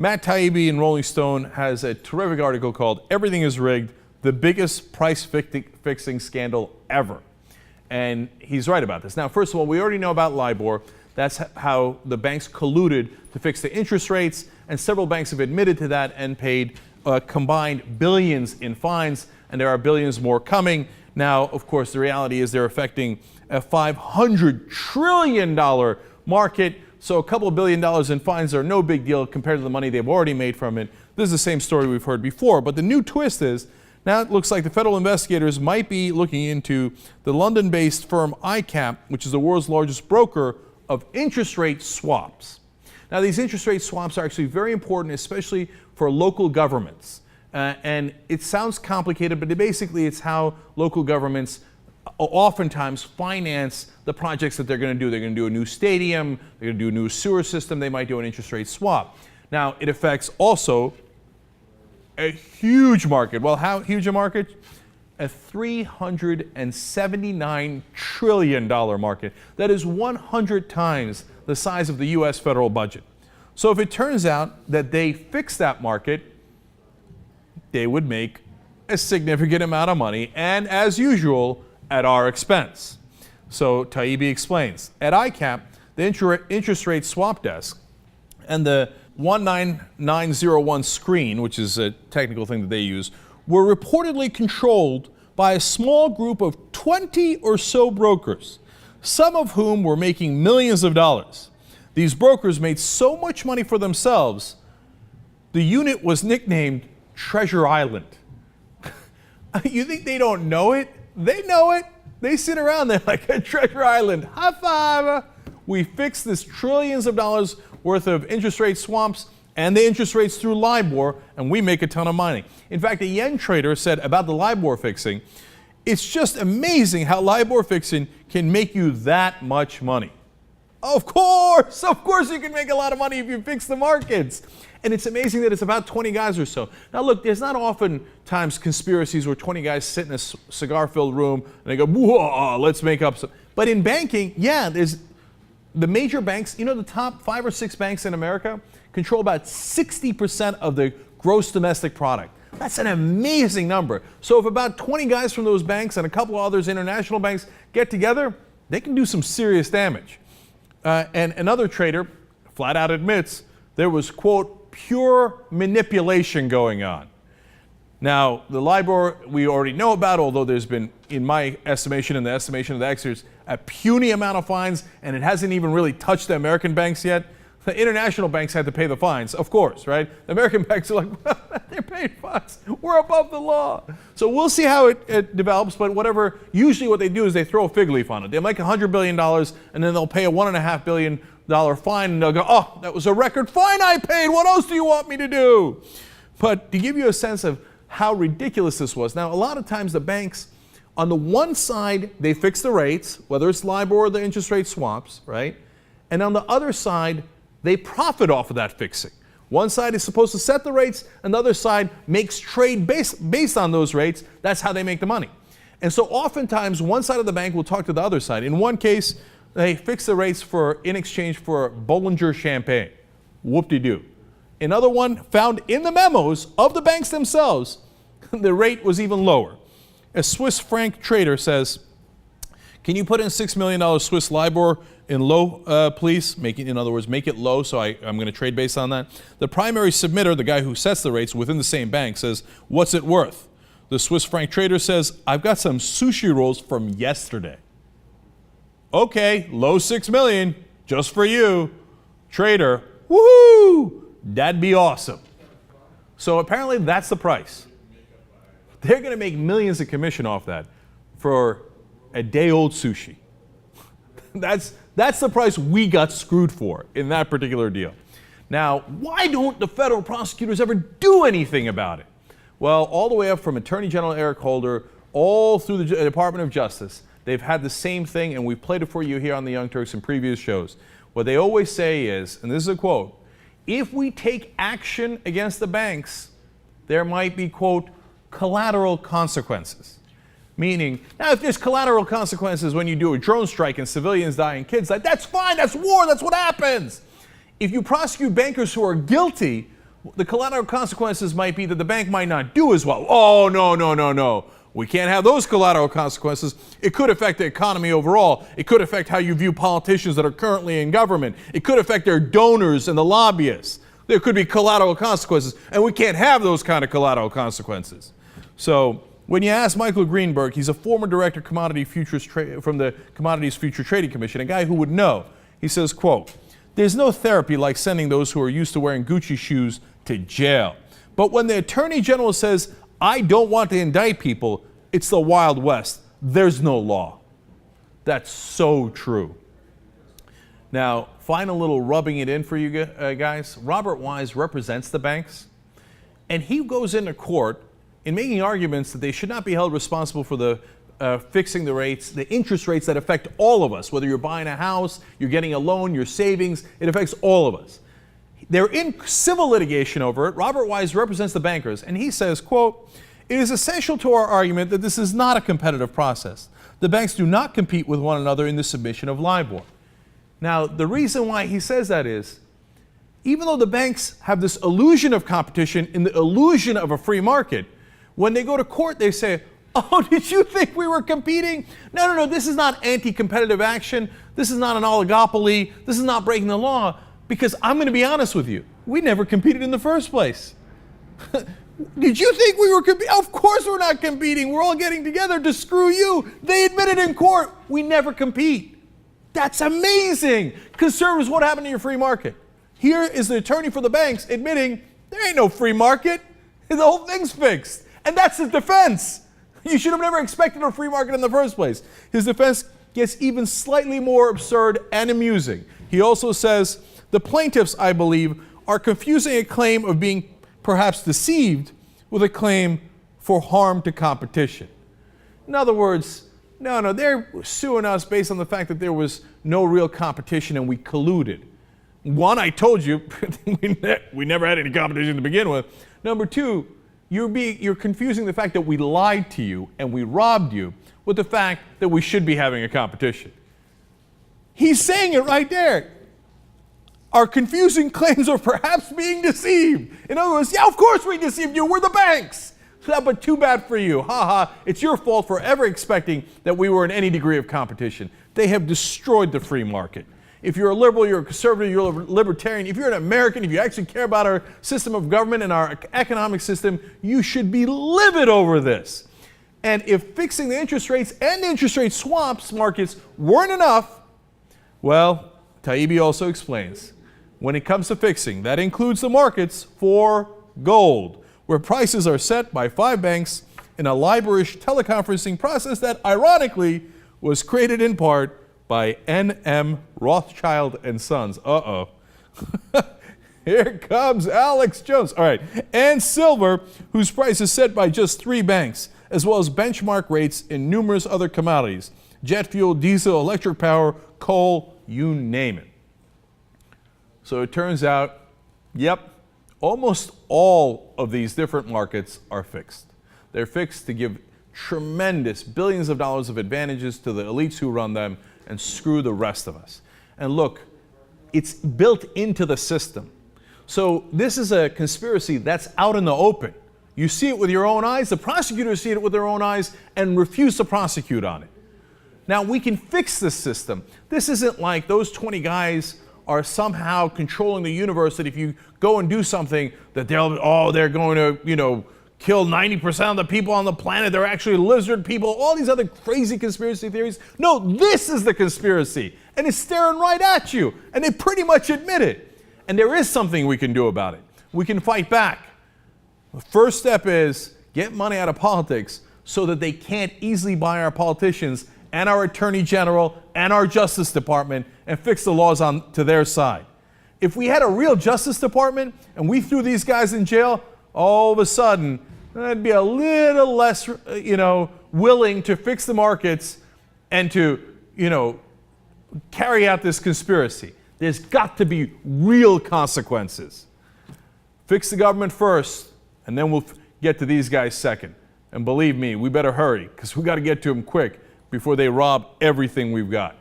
Matt Taibbi in Rolling Stone has a terrific article called "Everything is Rigged, the Biggest Price Fixing Scandal Ever." And he's right about this. Now, first of all, we already know about LIBOR. That's how the banks colluded to fix the interest rates, and several banks have admitted to that and paid combined billions in fines, and there are billions more coming. Now, of course, the reality is they're affecting a $500 trillion market, so a couple of $1 billion in fines are no big deal compared to the money they've already made from it. This is the same story we've heard before, but the new twist is now it looks like the federal investigators might be looking into the London-based firm ICAP, which is the world's largest broker of interest rate swaps. Now, these interest rate swaps are actually very important, especially for local governments. And it sounds complicated, but basically it's how local governments oftentimes finance the projects that they're going to do. They're going to do a new stadium, they're going to do a new sewer system, they might do an interest rate swap. Now, it affects also a huge market. Well, how huge a market? A $379 trillion market. That is 100 times the size of the U.S. federal budget. So if it turns out that they fix that market, they would make a significant amount of money, and as usual, at our expense. So Taibbi explains, at ICAP, the interest rate swap desk and the 19901 screen, which is a technical thing that they use, were reportedly controlled by a small group of 20 or so brokers, some of whom were making millions of dollars. These brokers made so much money for themselves, the unit was nicknamed Treasure Island. You think they don't know it? They know it. They sit around there like a Treasure Island. High five! We fixed this trillions of dollars worth of interest rate swaps and the interest rates through LIBOR, and we make a ton of money. In fact, a yen trader said about the LIBOR fixing, it's just amazing how LIBOR fixing can make you that much money. Of course you can make a lot of money if you fix the markets. And it's amazing that it's about 20 guys or so. Now look, there's not often times conspiracies where 20 guys sit in a cigar-filled room and they go, whoa, let's make up some. But in banking, yeah, there's the major banks, you know, the top 5 or 6 banks in America control about 60% of the gross domestic product. That's an amazing number. So if about 20 guys from those banks and a couple of others international banks get together, they can do some serious damage. And another trader flat out admits there was, quote, pure manipulation going on. Now, the LIBOR we already know about, although there's been, in my estimation and the estimation of the experts, a puny amount of fines, and it hasn't even really touched the American banks yet. The international banks had to pay the fines, of course, right? The American banks are like, well, they're paying fines. We're above the law. So we'll see how it develops, but whatever, usually what they do is they throw a fig leaf on it. They make $100 billion, and then they'll pay a $1.5 billion fine, and they'll go, oh, that was a record fine I paid. What else do you want me to do? But to give you a sense of how ridiculous this was, now a lot of times the banks, on the one side, they fix the rates, whether it's LIBOR or the interest rate swaps, right? And on the other side, they profit off of that fixing. One side is supposed to set the rates, and the other side makes trade based on those rates. That's how they make the money. And so oftentimes, one side of the bank will talk to the other side. In one case, they fix the rates in exchange for Bollinger champagne. Whoop-de-doo. Another one found in the memos of the banks themselves, the rate was even lower. A Swiss franc trader says, can you put in $6 million Swiss LIBOR in low, please? In other words, make it low, so I'm going to trade based on that. The primary submitter, the guy who sets the rates within the same bank, says, what's it worth? The Swiss franc trader says, I've got some sushi rolls from yesterday. Okay, low 6 million, just for you. Trader, woohoo! That'd be awesome. So apparently that's the price. They're going to make millions of commission off that for a day-old sushi. That's the price we got screwed for in that particular deal. Now, why don't the federal prosecutors ever do anything about it? Well, all the way up from Attorney General Eric Holder, all through the Department of Justice, they've had the same thing, and we've played it for you here on the Young Turks in previous shows. What they always say is, and this is a quote, if we take action against the banks, there might be, quote, collateral consequences. Meaning, now if there's collateral consequences when you do a drone strike and civilians die and kids die, that's fine, that's war, that's what happens. If you prosecute bankers who are guilty, The collateral consequences might be that the bank might not do as well. Oh, no, no, no, no. We can't have those collateral consequences. It could affect the economy overall. It could affect how you view politicians that are currently in government. It could affect their donors and the lobbyists. There could be collateral consequences, and we can't have those kind of collateral consequences. So when you ask Michael Greenberg, he's a former director of commodity futures from the Commodities Future Trading Commission, a guy who would know. He says, quote, "There's no therapy like sending those who are used to wearing Gucci shoes to jail. But when the Attorney General says, I don't want to indict people, it's the Wild West. There's no law." That's so true. Now, final little rubbing it in for you guys. Robert Wise represents the banks, and he goes into court in making arguments that they should not be held responsible for the fixing the rates, the interest rates that affect all of us, whether you're buying a house, you're getting a loan, your savings, it affects all of us. They're in civil litigation over it. Robert Wise represents the bankers, and he says, quote, "It is essential to our argument that this is not a competitive process. The banks do not compete with one another in the submission of LIBOR." Now, the reason why he says that is, even though the banks have this illusion of competition in the illusion of a free market, when they go to court, they say, "Oh, did you think we were competing? No, no, no, this is not anti-competitive action. This is not an oligopoly. This is not breaking the law. Because I'm going to be honest with you, we never competed in the first place." Did you think we were competing? Of course we're not competing. We're all getting together to screw you. They admitted in court, we never compete. That's amazing. Conservatives, what happened to your free market? Here is the attorney for the banks admitting there ain't no free market. The whole thing's fixed. And that's his defense. You should have never expected a free market in the first place. His defense gets even slightly more absurd and amusing. He also says, "The plaintiffs, I believe, are confusing a claim of being perhaps deceived with a claim for harm to competition." In other words, no, they're suing us based on the fact that there was no real competition and we colluded. One, I told you, we never had any competition to begin with. Number two, you're confusing the fact that we lied to you and we robbed you with the fact that we should be having a competition. He's saying it right there. Our confusing claims are perhaps being deceived. In other words, yeah, of course we deceived you. We're the banks. But too bad for you. Ha ha. It's your fault for ever expecting that we were in any degree of competition. They have destroyed the free market. If you're a liberal, you're a conservative, you're a libertarian, if you're an American, if you actually care about our system of government and our economic system, you should be livid over this. And if fixing the interest rates and the interest rate swaps markets weren't enough, well, Taibbi also explains, when it comes to fixing, that includes the markets for gold, where prices are set by 5 banks in a LIBOR-ish teleconferencing process that, ironically, was created in part by N.M. Rothschild and Sons. Uh-oh. Here comes Alex Jones. All right. And silver, whose price is set by just 3 banks, as well as benchmark rates in numerous other commodities. Jet fuel, diesel, electric power, coal, you name it. So it turns out, yep, almost all of these different markets are fixed. They're fixed to give tremendous billions of dollars of advantages to the elites who run them and screw the rest of us. And look, it's built into the system. So this is a conspiracy that's out in the open. You see it with your own eyes, the prosecutors see it with their own eyes and refuse to prosecute on it. Now we can fix this system. This isn't like those 20 guys are somehow controlling the universe, that if you go and do something that they're going to, kill 90% of the people on the planet. They're actually lizard people, all these other crazy conspiracy theories. No, this is the conspiracy, and it's staring right at you, and they pretty much admit it. And there is something we can do about it. We can fight back. The first step is get money out of politics so that they can't easily buy our politicians and our Attorney General and our Justice Department and fix the laws on to their side. If we had a real Justice Department and we threw these guys in jail, all of a sudden, they'd be a little less, willing to fix the markets and to, carry out this conspiracy. There's got to be real consequences. Fix the government first, and then we'll get to these guys second. And believe me, we better hurry, because we got to get to them quick before they rob everything we've got.